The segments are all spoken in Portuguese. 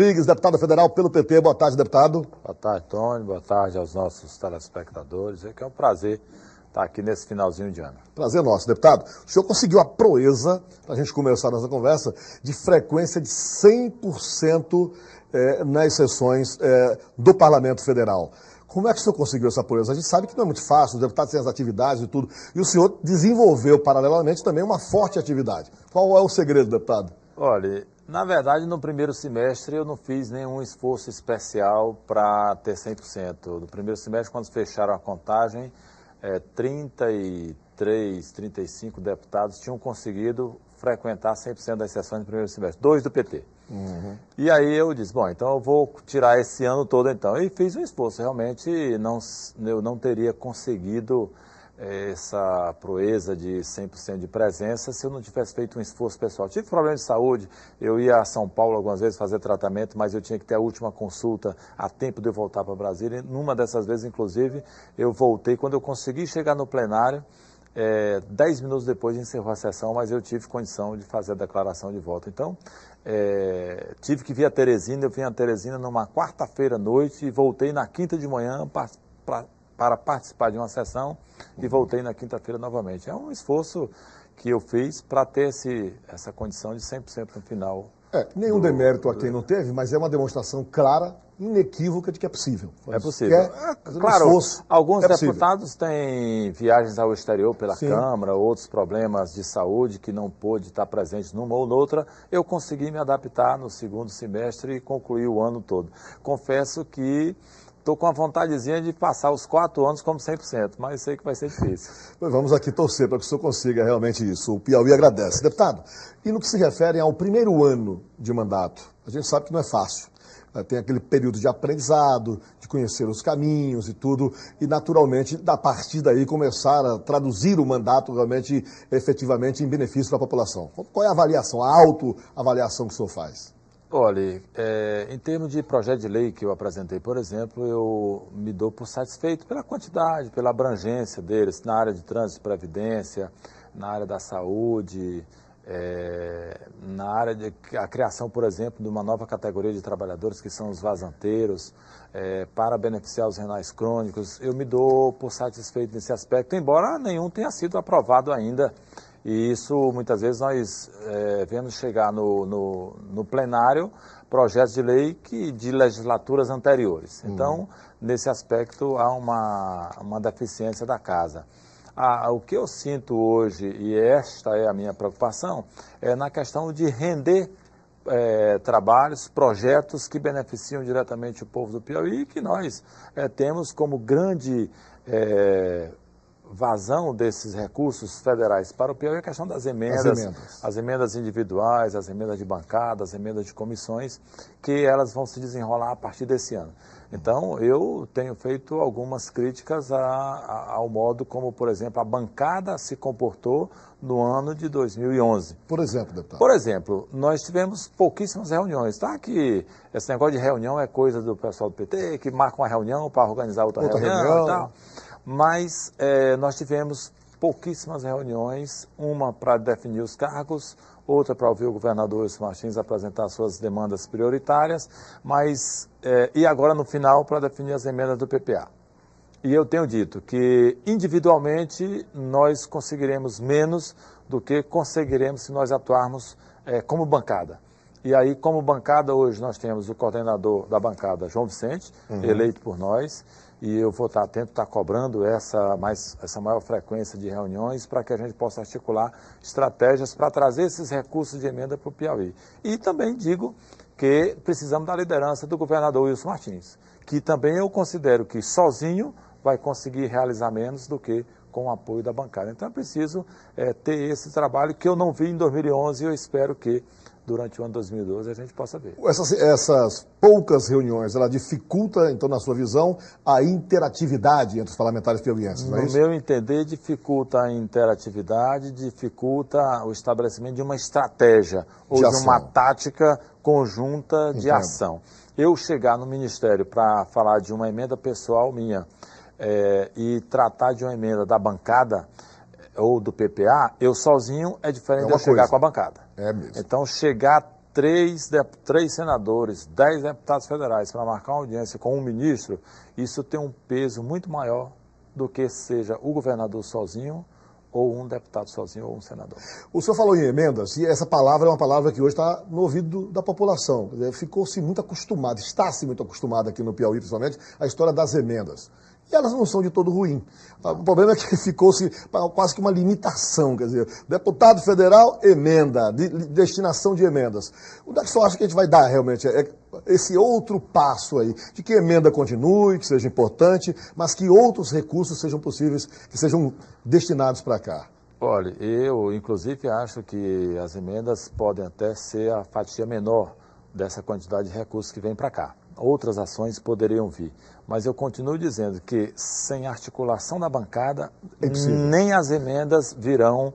Rodrigues, deputado federal pelo PT. Boa tarde, deputado. Boa tarde, Tony. Boa tarde aos nossos telespectadores. É um prazer estar aqui nesse finalzinho de ano. Prazer nosso, deputado. O senhor conseguiu a proeza, para a gente começar a nossa conversa, de frequência de 100% nas sessões do Parlamento Federal. Como é que o senhor conseguiu essa proeza? A gente sabe que não é muito fácil, os deputados têm as atividades e tudo. E o senhor desenvolveu, paralelamente, também uma forte atividade. Qual é o segredo, deputado? Olha, na verdade, no primeiro semestre eu não fiz nenhum esforço especial para ter 100%. No primeiro semestre, quando fecharam a contagem, 33, 35 deputados tinham conseguido frequentar 100% das sessões do primeiro semestre, 2 do PT. Uhum. E aí eu disse, bom, então eu vou tirar esse ano todo então. E fiz um esforço, realmente eu não teria conseguido essa proeza de 100% de presença se eu não tivesse feito um esforço pessoal. Tive problema de saúde, eu ia a São Paulo algumas vezes fazer tratamento, mas eu tinha que ter a última consulta a tempo de eu voltar para Brasília. Numa dessas vezes, inclusive, eu voltei, quando eu consegui chegar no plenário, 10 minutos depois encerrou a sessão, mas eu tive condição de fazer a declaração de voto. Então, tive que vir a Teresina, eu vim a Teresina numa quarta-feira à noite e voltei na quinta de manhã para participar de uma sessão e voltei na quinta-feira novamente. É um esforço que eu fiz para ter essa condição de 100% no final. Nenhum demérito a quem não teve, mas é uma demonstração clara, inequívoca de que é possível. É possível. Claro, alguns deputados têm viagens ao exterior pela Câmara, outros problemas de saúde que não pôde estar presente numa ou noutra. Eu consegui me adaptar no segundo semestre e concluir o ano todo. Confesso que estou com a vontadezinha de passar os 4 anos como 100%, mas sei que vai ser difícil. Pois vamos aqui torcer para que o senhor consiga realmente isso. O Piauí agradece. Deputado, e no que se refere ao primeiro ano de mandato, a gente sabe que não é fácil. Tem aquele período de aprendizado, de conhecer os caminhos e tudo, e naturalmente, a partir daí, começar a traduzir o mandato realmente, efetivamente, em benefício para a população. Qual é a avaliação, a autoavaliação que o senhor faz? Olha, em termos de projeto de lei que eu apresentei, por exemplo, eu me dou por satisfeito pela quantidade, pela abrangência deles, na área de trânsito e previdência, na área da saúde, na área de a criação, por exemplo, de uma nova categoria de trabalhadores que são os vazanteiros, para beneficiar os renais crônicos. Eu me dou por satisfeito nesse aspecto, embora nenhum tenha sido aprovado ainda. E isso, muitas vezes, nós vemos chegar no plenário projetos de lei de legislaturas anteriores. Então, nesse aspecto, há uma deficiência da casa. O que eu sinto hoje, e esta é a minha preocupação, é na questão de render trabalhos, projetos que beneficiam diretamente o povo do Piauí, que nós temos como grande vazão desses recursos federais para o Piauí, a questão das emendas, as emendas individuais, as emendas de bancada, as emendas de comissões, que elas vão se desenrolar a partir desse ano. Então, eu tenho feito algumas críticas ao modo como, por exemplo, a bancada se comportou no ano de 2011. Por exemplo, deputado? Por exemplo, nós tivemos pouquíssimas reuniões. Tá? Que esse negócio de reunião é coisa do pessoal do PT, que marca uma reunião para organizar outra reunião e tal. Mas nós tivemos pouquíssimas reuniões, uma para definir os cargos, outra para ouvir o governador Wilson Martins apresentar suas demandas prioritárias, e agora no final para definir as emendas do PPA. E eu tenho dito que individualmente nós conseguiremos menos do que conseguiremos se nós atuarmos como bancada. E aí, como bancada, hoje nós temos o coordenador da bancada, João Vicente, eleito por nós, e eu vou estar atento, estar cobrando essa maior frequência de reuniões para que a gente possa articular estratégias para trazer esses recursos de emenda para o Piauí. E também digo que precisamos da liderança do governador Wilson Martins, que também eu considero que sozinho vai conseguir realizar menos do que com o apoio da bancada. Então é preciso ter esse trabalho que eu não vi em 2011 e eu espero que durante o ano 2012 a gente possa ver. Essas poucas reuniões, ela dificulta, então, na sua visão, a interatividade entre os parlamentares piauienses, não é isso? No meu entender, dificulta a interatividade, dificulta o estabelecimento de uma estratégia ou de uma tática conjunta de ação. Eu chegar no Ministério para falar de uma emenda pessoal minha e tratar de uma emenda da bancada ou do PPA, eu sozinho é diferente de eu chegar com a bancada. É mesmo. Então, chegar três senadores, 10 deputados federais para marcar uma audiência com um ministro, isso tem um peso muito maior do que seja o governador sozinho, ou um deputado sozinho, ou um senador. O senhor falou em emendas, e essa palavra é uma palavra que hoje está no ouvido da população. Ficou-se muito acostumado, está-se muito acostumado aqui no Piauí, principalmente, a história das emendas. E elas não são de todo ruim. O problema é que ficou-se quase que uma limitação, quer dizer, deputado federal, emenda, destinação de emendas. Onde é que o senhor acha que a gente vai dar realmente esse outro passo aí, de que a emenda continue, que seja importante, mas que outros recursos sejam possíveis, que sejam destinados para cá? Olha, eu inclusive acho que as emendas podem até ser a fatia menor dessa quantidade de recursos que vem para cá. Outras ações poderiam vir, mas eu continuo dizendo que sem articulação da bancada, nem as emendas virão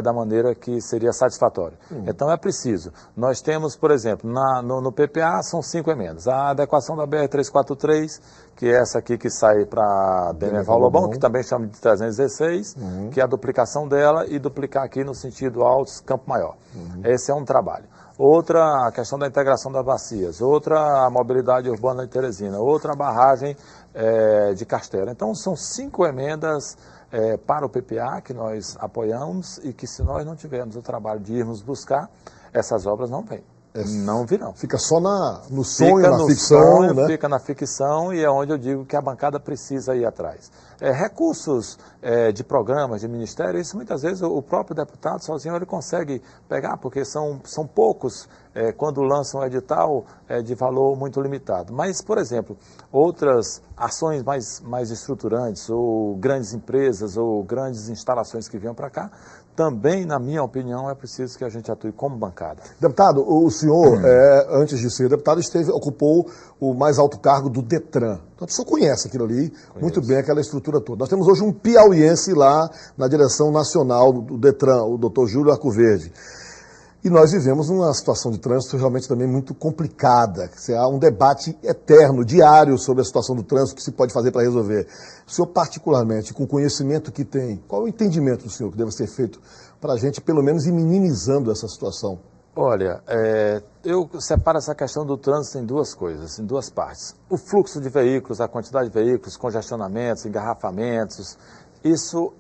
da maneira que seria satisfatória. Então é preciso. Nós temos, por exemplo, no PPA são 5 emendas. A adequação da BR-343, que é essa aqui que sai para Demerval-Lobão, que também chama de 316, que é a duplicação dela e duplicar aqui no sentido Altos, Campo Maior. Esse é um trabalho. Outra, a questão da integração das bacias. Outra, a mobilidade urbana de Teresina. Outra, a barragem de Castelo. Então, são 5 emendas para o PPA que nós apoiamos e que, se nós não tivermos o trabalho de irmos buscar, essas obras não vêm. Não virão. Fica só no sonho, na ficção, né? Fica na ficção e é onde eu digo que a bancada precisa ir atrás. Recursos de programas, de ministério, isso muitas vezes o próprio deputado sozinho ele consegue pegar, porque são poucos quando lançam um edital de valor muito limitado. Mas, por exemplo, outras ações mais estruturantes, ou grandes empresas, ou grandes instalações que venham para cá, também, na minha opinião, é preciso que a gente atue como bancada. Deputado, o senhor, antes de ser deputado, ocupou o mais alto cargo do Detran. Então, o senhor conhece aquilo ali, muito bem, aquela estrutura toda. Nós temos hoje um piauiense lá na direção nacional do Detran, o doutor Júlio Arcoverde. E nós vivemos uma situação de trânsito realmente também muito complicada. Há um debate eterno, diário, sobre a situação do trânsito, que se pode fazer para resolver. O senhor, particularmente, com o conhecimento que tem, qual é o entendimento do senhor que deve ser feito para a gente, pelo menos, ir minimizando essa situação? Olha, eu separo essa questão do trânsito em duas coisas, em duas partes. O fluxo de veículos, a quantidade de veículos, congestionamentos, engarrafamentos, isso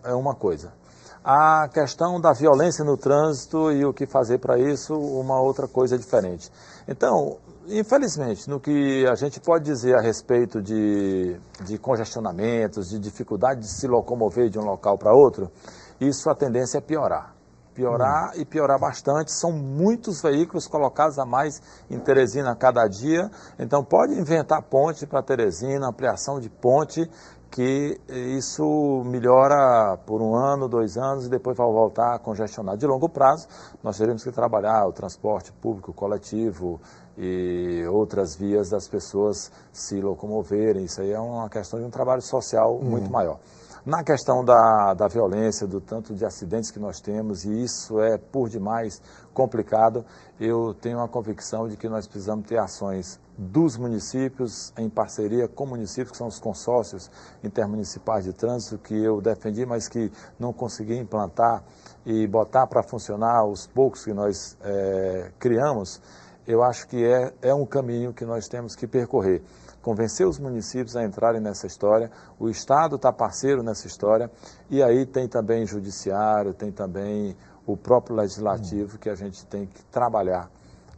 é uma coisa. A questão da violência no trânsito e o que fazer para isso, uma outra coisa diferente. Então, infelizmente, no que a gente pode dizer a respeito de congestionamentos, de dificuldade de se locomover de um local para outro, isso a tendência é piorar. Piorar e piorar bastante. São muitos veículos colocados a mais em Teresina a cada dia. Então, pode inventar ponte para Teresina, ampliação de ponte, que isso melhora por 1 ano, 2 anos e depois vai voltar a congestionar. De longo prazo, nós teremos que trabalhar o transporte público coletivo e outras vias das pessoas se locomoverem. Isso aí é uma questão de um trabalho social muito maior. Na questão da violência, do tanto de acidentes que nós temos, e isso é por demais complicado, eu tenho a convicção de que nós precisamos ter ações dos municípios, em parceria com municípios, que são os consórcios intermunicipais de trânsito, que eu defendi, mas que não consegui implantar e botar para funcionar os poucos que nós criamos. Eu acho que é um caminho que nós temos que percorrer. Convencer os municípios a entrarem nessa história, o Estado está parceiro nessa história, e aí tem também judiciário, tem também o próprio legislativo que a gente tem que trabalhar.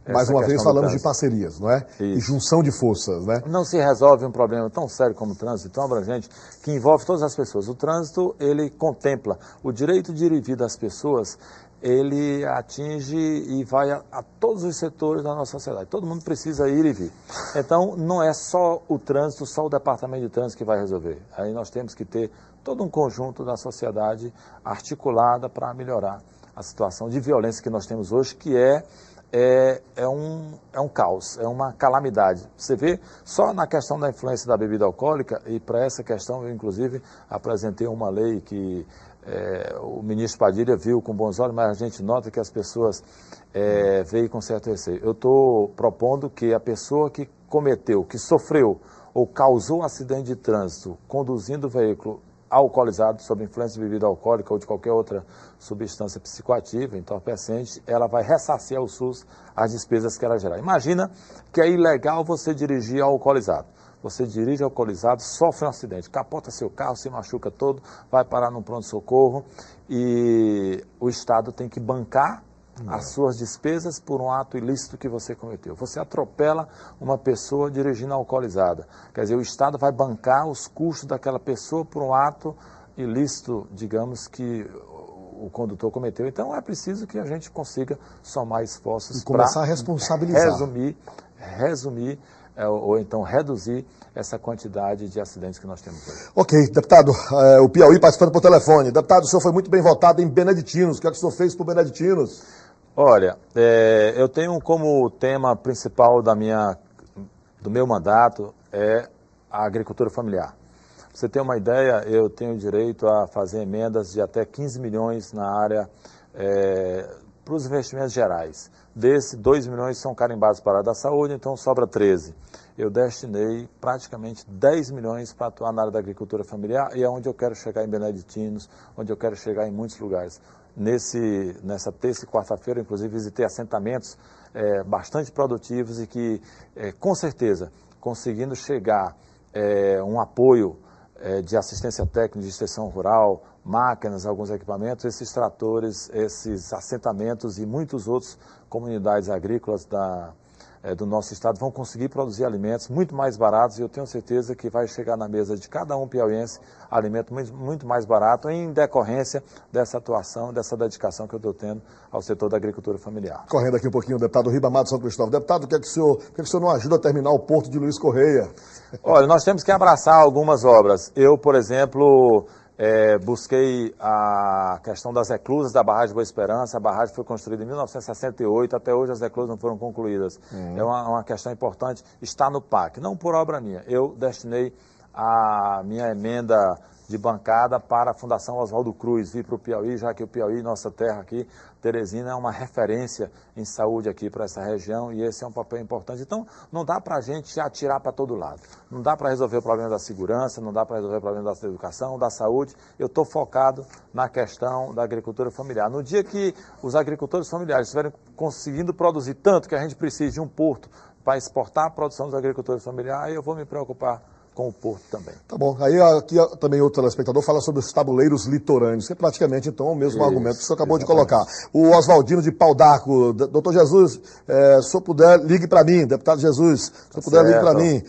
Mais uma vez falamos de parcerias, não é? Isso. E junção de forças, né? Não se resolve um problema tão sério como o trânsito, tão abrangente, que envolve todas as pessoas. O trânsito, ele contempla o direito de ir e vir das pessoas, ele atinge e vai a todos os setores da nossa sociedade. Todo mundo precisa ir e vir. Então, não é só o trânsito, só o departamento de trânsito que vai resolver. Aí nós temos que ter todo um conjunto da sociedade articulada para melhorar a situação de violência que nós temos hoje, que é um caos, é uma calamidade. Você vê, só na questão da influência da bebida alcoólica, e para essa questão eu, inclusive, apresentei uma lei que o ministro Padilha viu com bons olhos, mas a gente nota que as pessoas veem com certo receio. Eu estou propondo que a pessoa que cometeu, que sofreu ou causou um acidente de trânsito conduzindo o veículo alcoolizado, sob influência de bebida alcoólica ou de qualquer outra substância psicoativa, entorpecente, ela vai ressarcir ao SUS as despesas que ela gerar. Imagina que é ilegal você dirigir alcoolizado. Você dirige alcoolizado, sofre um acidente, capota seu carro, se machuca todo, vai parar num pronto-socorro e o Estado tem que bancar as suas despesas por um ato ilícito que você cometeu. Você atropela uma pessoa dirigindo alcoolizada. Quer dizer, o Estado vai bancar os custos daquela pessoa por um ato ilícito, digamos, que o condutor cometeu. Então é preciso que a gente consiga somar esforços para começar a responsabilizar. resumir ou então reduzir essa quantidade de acidentes que nós temos hoje. Ok, deputado, o Piauí participando por telefone. Deputado, o senhor foi muito bem votado em Beneditinos. O que é que o senhor fez por Beneditinos? Olha, eu tenho como tema principal do meu mandato a agricultura familiar. Pra você ter uma ideia, eu tenho direito a fazer emendas de até 15 milhões na área para os investimentos gerais. Desses, 2 milhões são carimbados para a área da saúde, então sobra 13. Eu destinei praticamente 10 milhões para atuar na área da agricultura familiar e é onde eu quero chegar em Beneditinos, onde eu quero chegar em muitos lugares. Nessa terça e quarta-feira, inclusive, visitei assentamentos bastante produtivos e que, com certeza, conseguindo chegar um apoio de assistência técnica, de extensão rural, máquinas, alguns equipamentos, esses tratores, esses assentamentos e muitas outras comunidades agrícolas do nosso estado vão conseguir produzir alimentos muito mais baratos e eu tenho certeza que vai chegar na mesa de cada um piauiense alimento muito mais barato em decorrência dessa atuação, dessa dedicação que eu estou tendo ao setor da agricultura familiar. Correndo aqui um pouquinho, o deputado Ribamar de São Cristóvão. Deputado, por que o senhor não ajuda a terminar o Porto de Luiz Correia? Olha, nós temos que abraçar algumas obras. Eu, por exemplo, busquei a questão das eclusas da barragem Boa Esperança. A barragem foi construída em 1968, até hoje as eclusas não foram concluídas. É uma questão importante, está no PAC, não por obra minha. Eu destinei a minha emenda de bancada para a Fundação Oswaldo Cruz, vir para o Piauí, já que o Piauí, nossa terra aqui, Teresina, é uma referência em saúde aqui para essa região e esse é um papel importante. Então, não dá para a gente atirar para todo lado. Não dá para resolver o problema da segurança, não dá para resolver o problema da educação, da saúde. Eu estou focado na questão da agricultura familiar. No dia que os agricultores familiares estiverem conseguindo produzir tanto que a gente precisa de um porto para exportar a produção dos agricultores familiares, aí eu vou me preocupar com o porto também. Tá bom. Aí aqui também outro telespectador fala sobre os tabuleiros litorâneos, que é praticamente então o mesmo argumento que o senhor acabou de colocar. O Oswaldino de Pau d'Arco, doutor Jesus, se o senhor puder, ligue para mim, deputado Jesus, se o senhor puder, ligue para mim.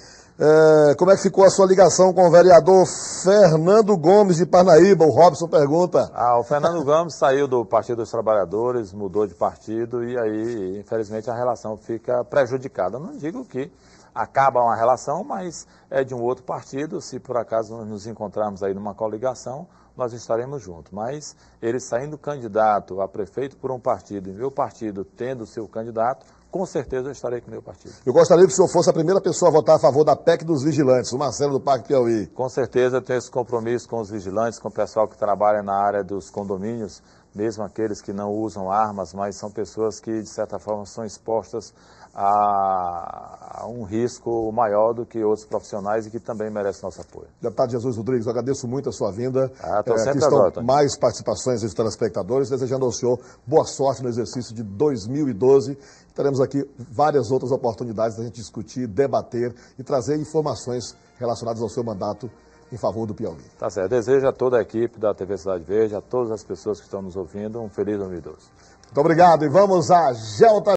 Como é que ficou a sua ligação com o vereador Fernando Gomes de Parnaíba? O Robson pergunta. O Fernando Gomes saiu do Partido dos Trabalhadores, mudou de partido e aí, infelizmente, a relação fica prejudicada. Não digo que acaba uma relação, mas é de um outro partido. Se por acaso nos encontrarmos aí numa coligação, nós estaremos juntos. Mas ele saindo candidato a prefeito por um partido e meu partido tendo seu candidato, com certeza eu estarei com o meu partido. Eu gostaria que o senhor fosse a primeira pessoa a votar a favor da PEC dos vigilantes, o Marcelo do Parque Piauí. Com certeza eu tenho esse compromisso com os vigilantes, com o pessoal que trabalha na área dos condomínios, mesmo aqueles que não usam armas, mas são pessoas que, de certa forma, são expostas a um risco maior do que outros profissionais e que também merecem nosso apoio. Deputado Jesus Rodrigues, eu agradeço muito a sua vinda. Estou sempre aqui estão agora, mais participações dos telespectadores, desejando ao senhor boa sorte no exercício de 2012. Teremos aqui várias outras oportunidades da gente discutir, debater e trazer informações relacionadas ao seu mandato em favor do Piauí. Tá certo. Desejo a toda a equipe da TV Cidade Verde, a todas as pessoas que estão nos ouvindo, um feliz 2012. Muito obrigado e vamos a Gelta.